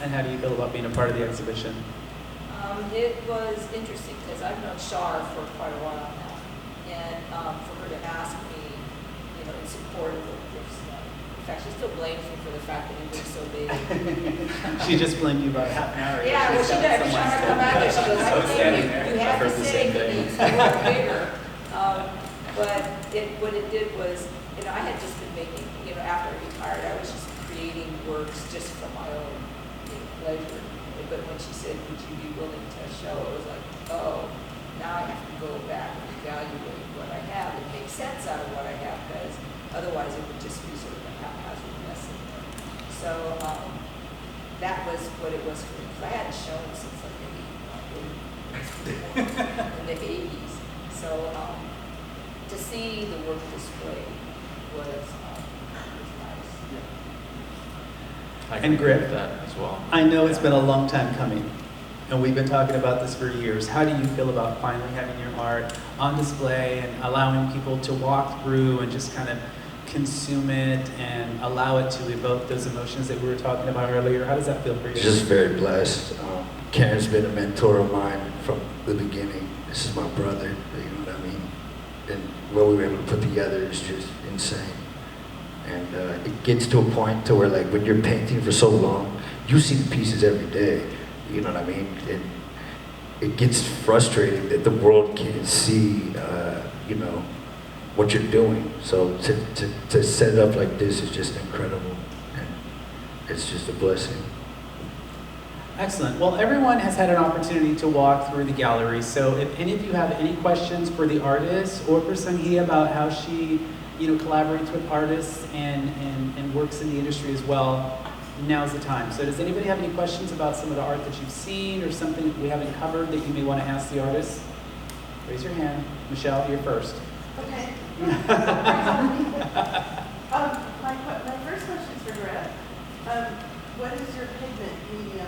And how do you feel about being a part of the exhibition? It was interesting because I've known Shar for quite a while now, and for her to ask me, in support of this, in fact, she still blames me for the fact that it was so big. She just blamed you about half an hour. Yeah, well, she did. Every time I come back there, she goes, I think you have to say it needs to be bigger. But what it did was, I had just been making, after I retired, I was just creating works just for my own pleasure. But when she said, would you be willing to show, it was like, oh, now I have to go back and evaluate what I have and make sense out of what I have, because otherwise it would just be sort of a haphazard mess in there. So that was what it was for me. I hadn't shown since like maybe in the 80s. So to see the work displayed was nice. And Griff, that as well. I know it's been a long time coming, and we've been talking about this for years. How do you feel about finally having your art on display and allowing people to walk through and just kind of consume it and allow it to evoke those emotions that we were talking about earlier? How does that feel for you? Just very blessed. Karen's been a mentor of mine from the beginning. This is my brother, you know what I mean? And what we were able to put together is just insane. And it gets to a point to where, like, when you're painting for so long, you see the pieces every day, you know what I mean? And it gets frustrating that the world can't see, what you're doing. So to set it up like this is just incredible, and it's just a blessing. Excellent. Well, everyone has had an opportunity to walk through the gallery. So if any of you have any questions for the artist or for Sung Hee about how she collaborates with artists and works in the industry as well, now's the time. So does anybody have any questions about some of the art that you've seen or something that we haven't covered that you may want to ask the artist? Raise your hand. Michelle, you're first. Okay. My first question is for Griff. What is your pigment medium?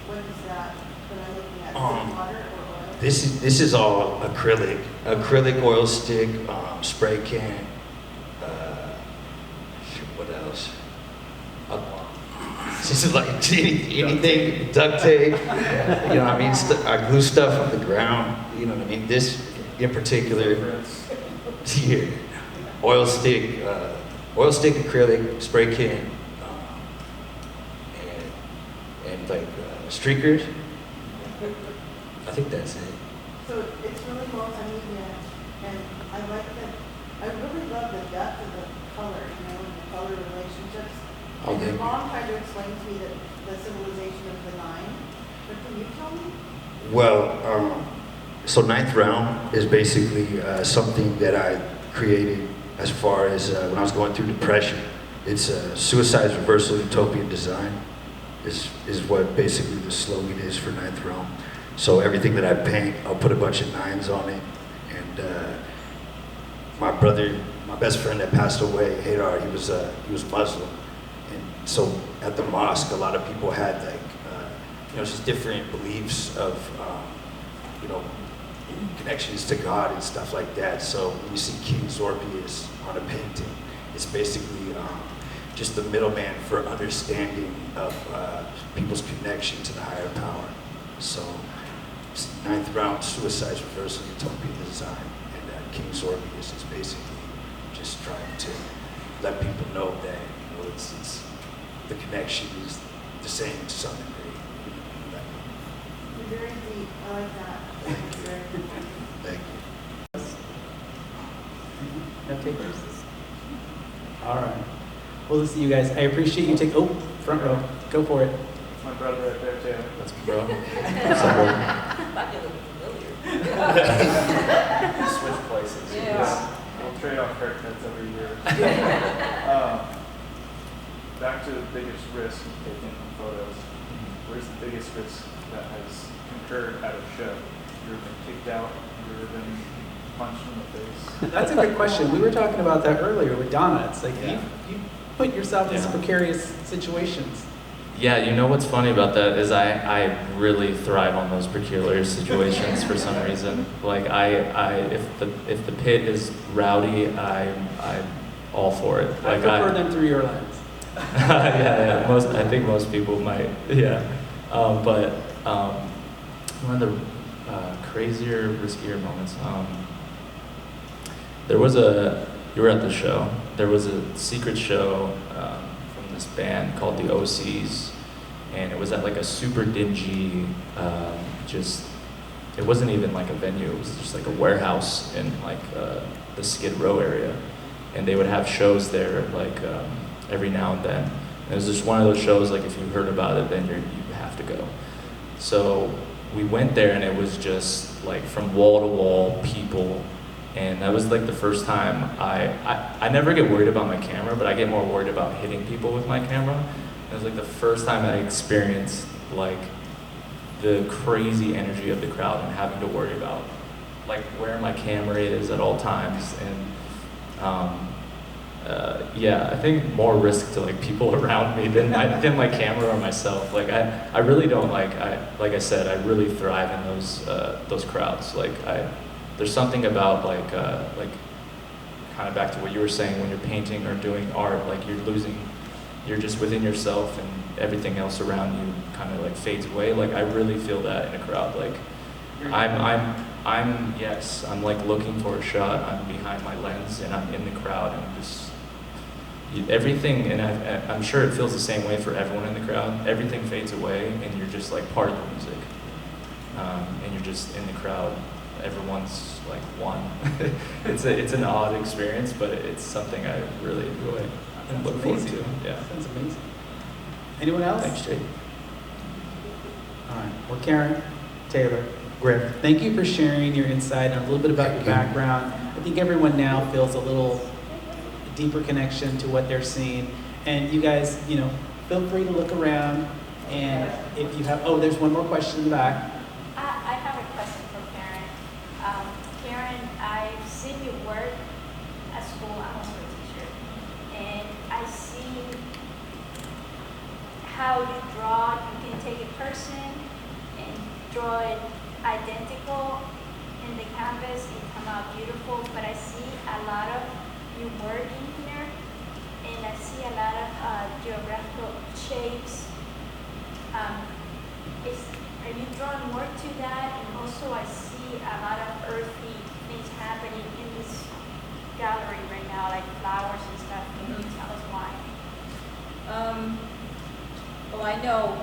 What is that I'm looking at? Is it water or oil? This is all acrylic oil stick, spray can. What else? This is like anything, duct tape. I glue stuff on the ground. You know what I mean? This in particular, here, oil stick, acrylic, spray can, and like streakers. I think that's it. So it's really multimedia, and I like that. I really love the depth of the color, and the color relationships. And your mom tried to explain to me the symbolization of the nine, but can you tell me? Well, so Ninth Round is basically something that I created as far as when I was going through depression. It's suicide's reversal utopian design is what basically the slogan is for Ninth Round. So everything that I paint, I'll put a bunch of nines on it. And my best friend that passed away, Haydar, he was Muslim. And so at the mosque, a lot of people had just different beliefs of, connections to God and stuff like that. So when you see King Zorbius on a painting, it's basically just the middleman for understanding of people's connection to the higher power. So Ninth Round, suicide's reversal utopian design, and King Zorbius is basically just trying to let people know that it's the connection is the same to some degree. You're very deep. I like that. Thank you. No takers? All right. Well, listen, you guys, I appreciate you taking, front row. Go for it. That's my brother right there, too. That's bro. Not really familiar. Switch places. Yeah. We'll trade off haircuts every year. Back to the biggest risk taken in photos. Where's the biggest risk that has occurred at a show? You've been kicked out, you've been punched in the face. That's a good question. We were talking about that earlier with Donna. It's like you put yourself in some precarious situations. Yeah, what's funny about that is I really thrive on those peculiar situations for some reason. Like if the pit is rowdy, I'm all for it. I prefer them through your lens. Yeah. I think most people might. Yeah. But one of the crazier, riskier moments. You were at the show. There was a secret show from this band called the OCs, and it was at like a super dingy, it wasn't even like a venue. It was just like a warehouse in like the Skid Row area, and they would have shows there like every now and then. And it was just one of those shows like if you heard about it, then you have to go. So we went there, and it was just like from wall to wall people. And that was like the first time I never get worried about my camera, but I get more worried about hitting people with my camera. It was like the first time I experienced like the crazy energy of the crowd and having to worry about like where my camera is at all times. And yeah, I think more risk to like people around me than my camera or myself. Like I really don't like I said, I really thrive in those crowds. Like there's something about like kind of back to what you were saying, when you're painting or doing art, like you're just within yourself, and everything else around you kind of like fades away. Like I really feel that in a crowd. Like I'm like looking for a shot. I'm behind my lens and I'm in the crowd, and just everything. And I'm sure it feels the same way for everyone in the crowd. Everything fades away, and you're just like part of the music, and you're just in the crowd. Everyone's like one. It's an odd experience, but it's something I really enjoy and look forward to. Yeah, Sounds amazing. Anyone else? Thanks, Jake. All right. Well, Karen, Taylor, Griff, thank you for sharing your insight and a little bit about your background. I think everyone now feels a little deeper connection to what they're seeing. And you guys, feel free to look around. And if you have, there's one more question in the back. I have a question for Karen. Karen, I've seen you work at school. I'm also a teacher. And I see how you draw. You can take a person and draw it identical in the canvas and come out beautiful. But I see a lot of your work in here, and I see a lot of geographical shapes. Are you drawing more to that? And also I see a lot of earthy things happening in this gallery right now, like flowers and stuff. Can you tell us why? Well, I know,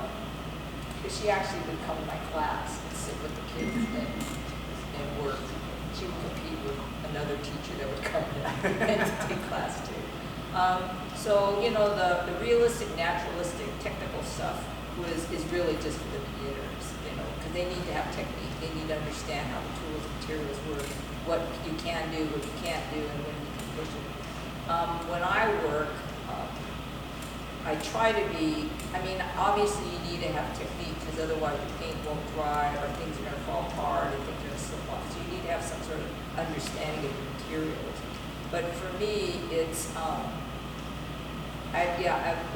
because she actually would come to my class and sit with the kids and work. She would compete with another teacher that would come and take class too. So, the realistic, naturalistic, technical stuff is really just for the beginners, because they need to have technique. They need to understand how the tools and materials work, what you can do, what you can't do, and when you can push it. When I work, I try to be, obviously you need to have technique, because otherwise your paint won't dry, or things are going to fall apart, or things are going to slip off. So you need to have some sort of understanding of the materials. But for me, it's,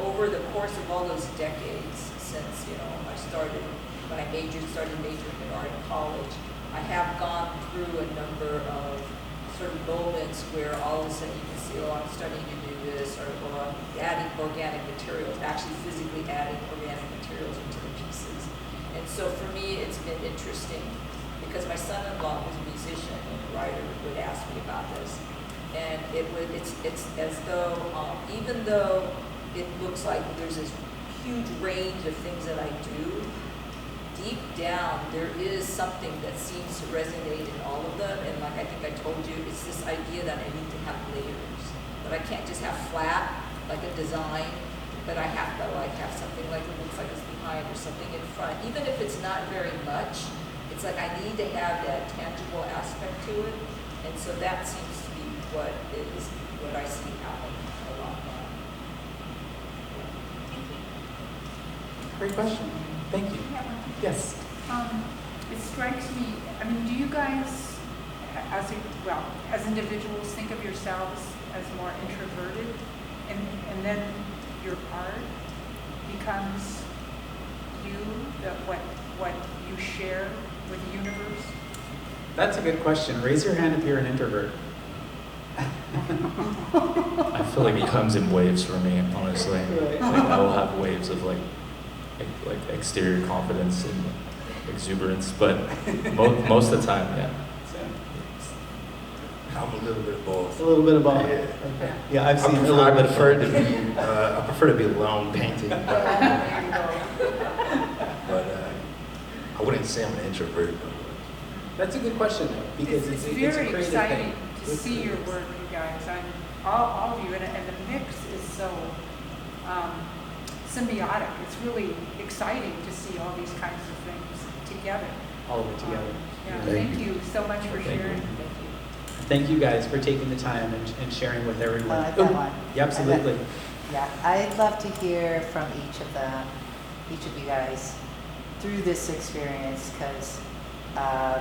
over the course of all those decades, since, I started majoring in art in college, I have gone through a number of sort of moments where all of a sudden you can see, I'm starting to do this, or I'm adding organic materials, actually physically adding organic materials into the pieces. And so for me, it's been interesting, because my son-in-law, who's a musician and a writer, would ask me about this. And it's as though, even though it looks like there's this huge range of things that I do, deep down there is something that seems to resonate in all of them. And like I think I told you, it's this idea that I need to have layers. That I can't just have flat, like a design, but I have to have something like it looks like it's behind or something in front. Even if it's not very much, it's like I need to have that tangible aspect to it. And so that seems to be what I see happening a lot now. Great question. Thank you. Yes. It strikes me, do you guys, as individuals, think of yourselves as more introverted, and then your art becomes you, what you share with the universe? That's a good question. Raise your hand if you're an introvert. I feel like it comes in waves for me, honestly. honestly. Right. Like I will have waves of like exterior confidence and exuberance, but most of the time, yeah. I'm a little bit of both. A little bit of both. Yeah. Okay. Yeah, I've seen a I little bit of prefer both. to be I prefer to be alone painting, but I wouldn't say I'm an introvert. That's a good question though, because It's it's a very creative exciting thing. to see your work, you guys. All of you, and the mix is so symbiotic. It's really exciting to see all these kinds of things together. All of it together. Yeah, Thank thank you so much for Thank you. sharing. Thank you guys for taking the time and sharing with everyone. I've got Ooh, one. Yeah, absolutely. Yeah, I'd love to hear from each of you guys through this experience, because I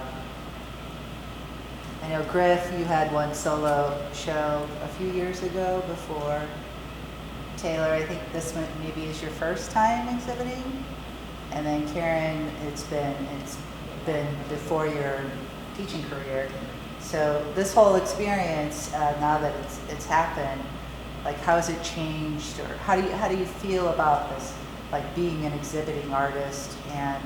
know Griff, you had one solo show a few years ago before Taylor. I think this one maybe is your first time exhibiting, and then Karen, it's been before your teaching career. So this whole experience, now that it's happened, like how has it changed, or how do you feel about this, like being an exhibiting artist, and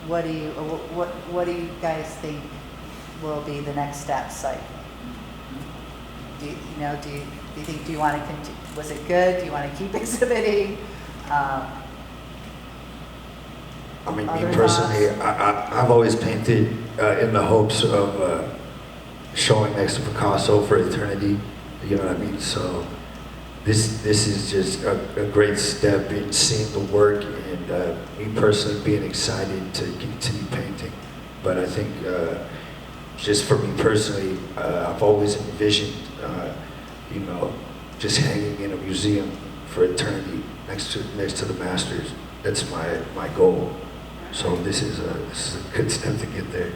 what do you guys think will be the next steps? Like, do you want to continue? Was it good? Do you want to keep exhibiting? I mean, Other me personally, thoughts? I've always painted in the hopes of showing next to Picasso for eternity. You know what I mean? So this is just a great step in seeing the work, and me personally being excited to continue painting. But I think just for me personally, I've always envisioned, just hanging in a museum for eternity next to the masters. That's my goal. So this is a good step to get there.